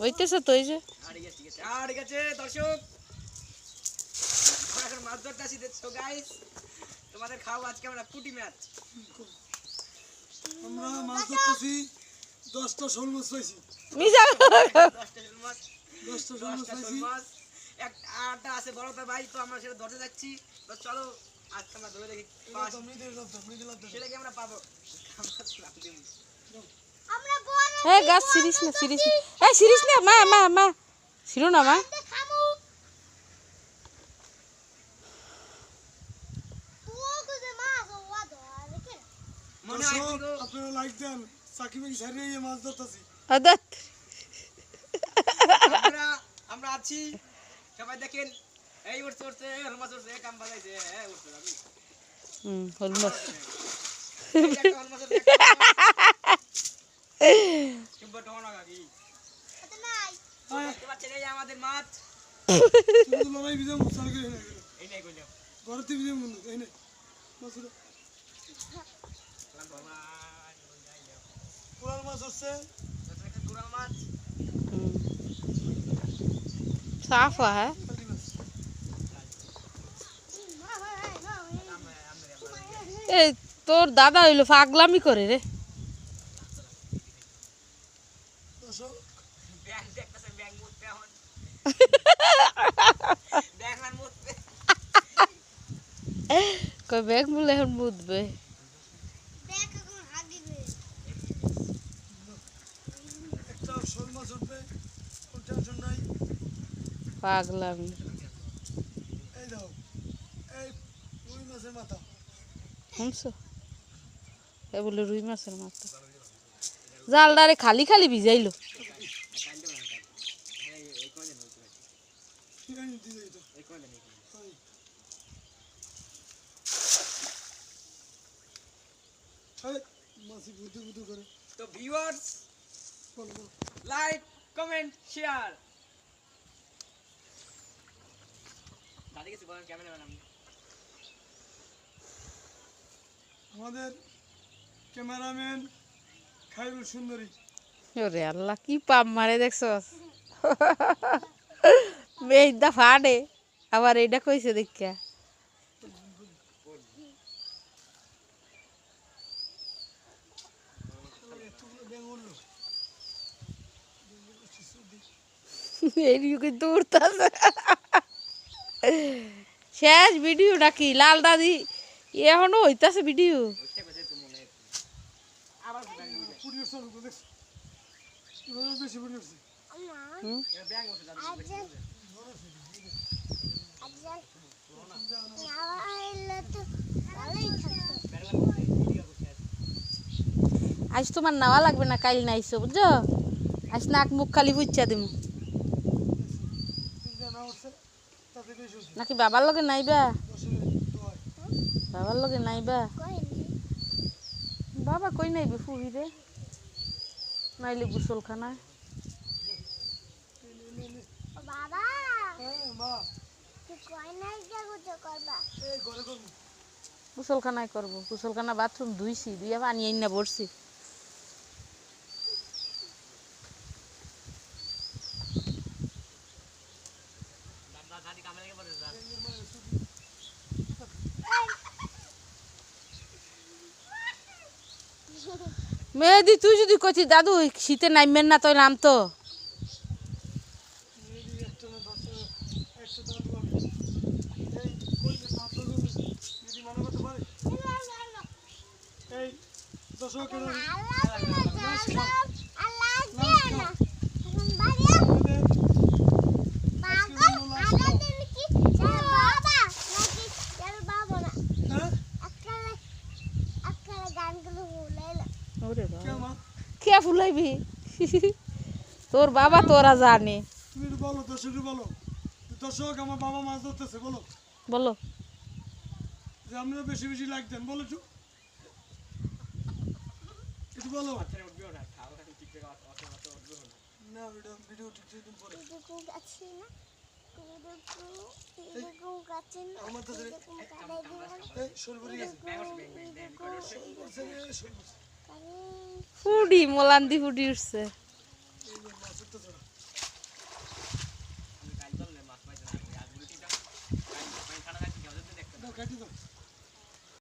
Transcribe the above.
হইতেছে তো এই যে ঠিক আছে দর্শক আমরা এখন মাছ ধরতেছি দেখছো গাইস তোমাদের খাও আজকে আমরা পুঁটি মাছ আমরা মাছ ধরতেছি 10টা শোল মাছ পাইছি মিজা 10টা শোল মাছ 10টা শোল মাছ পাইছি এক আটা আছে বড়টা ভাই তো আমরা সেটা ধরতে যাচ্ছি তো চলো আজকে আমরা ধরে দেখি সেটাকে আমরা পাবো আমরা বড় হ্যাঁ গাছ সিরিস না এই সিরিস না মা ছিল না মা খামু তুই মাছ ওয়া ধরে মনে হয় আপনারা লাইক দেন সাকিব ভাই সারিয়ে মাছ ধরতেছি আদাত আমরা আছি সবাই দেখেন এই উঠছে হল মাছ উঠছে কাম বাজাইছে হ্যাঁ উঠছে আমি হল মাছ এই একটা হল মাছ কিংবা টনা গাগি এটা নাই দেখতে পাচ্ছেন এই আমাদের মাছ তুমি লড়াই বিজে মাছ চাল করে এই নাই কইলাম ঘরতে বিজে মনে এই না মাছুরা পুরাল মাছ হচ্ছে গুড়াল মাছ সাফা হ্যাঁ এই তোর দাদা হইলো পাগলামি করে রে ব্যাং দেখতেছে ব্যাং মুততে এখন ব্যাং আর মুততে কই ব্যাগ মুলে এখন মুদবে দেখ কোন হাত দিবে একটা শোল মাছ উঠবে কোন টেনশন নাই পাগলামি এই দাও এই রুই মাছের মাথা শুনছো এ বলে রুই মাছের মাথা জালডারে খালি খালি ভিজাইলো ঠিক আছে দিয়ে দিই তো এই মাছি বুদ্ধি বুদ্ধি করে তো ভিউয়ার্স বলো বলো লাইক কমেন্ট শেয়ার দাদি কিছু বলেন ক্যামেরাম্যান আমি আমাদের ক্যামেরাম্যান খায়রুল সুন্দরী ওরে আল্লাহ কি পাম মারে দেখছস মেয়েদা ফাড়ে আবার এইটা কইছে দেখা এইদিকে দৌড়তাছে শেষ ভিডিও নাকি লাল দাদি এখনো হইতাছে ভিডিও আবার পুরি উঠছে দেখছ এবার বেশি পুরি উঠছে এটা ব্যাং বসে দাদি আজ তোমার নেওয়া লাগবে না কাইল নাইছো বুঝছো আজ নাক মুখ খালি বুঝছা দিমু তিনটা না উঠছে তাতে বেশি উঠছে নাকি বাবার লগে নাইবা 10 মিনিট দোয় বাবার লগে নাইবা বাবা কই নাইবে ফুহি রে নাইলে গোসলখানায় বাবা হ্যাঁ মা তুই কই নাই জাগো করবা এই ঘরে করব গোসলখানায় করবো গোসলখানা বাথরুম ধুইছি ধুইয়া পানি আইনা বসছি দাদি কামে পড়ে যা মেহেদি তুই যদি কইতি দাদু শীতে নামবেন না তুই নাম তো একটা না 10 একটা দাদু আমি এই কই যে সাত লোক যদি মনে করতে পারে এই 10 কেন কে ফুলাইবি তোর বাবা তোরা জানে তুমি একটু বলো দর্শক বলো দর্শক আমার বাবা মাছ ধরতেছে বলো বলো যে আপনারা বেশি বেশি লাইক দেন বলো একটু বলো না ভিডিও ঠিক পরে আমার তো এই সরবরি গেছে ফুডি মোলান্দি ফুডি উঠছে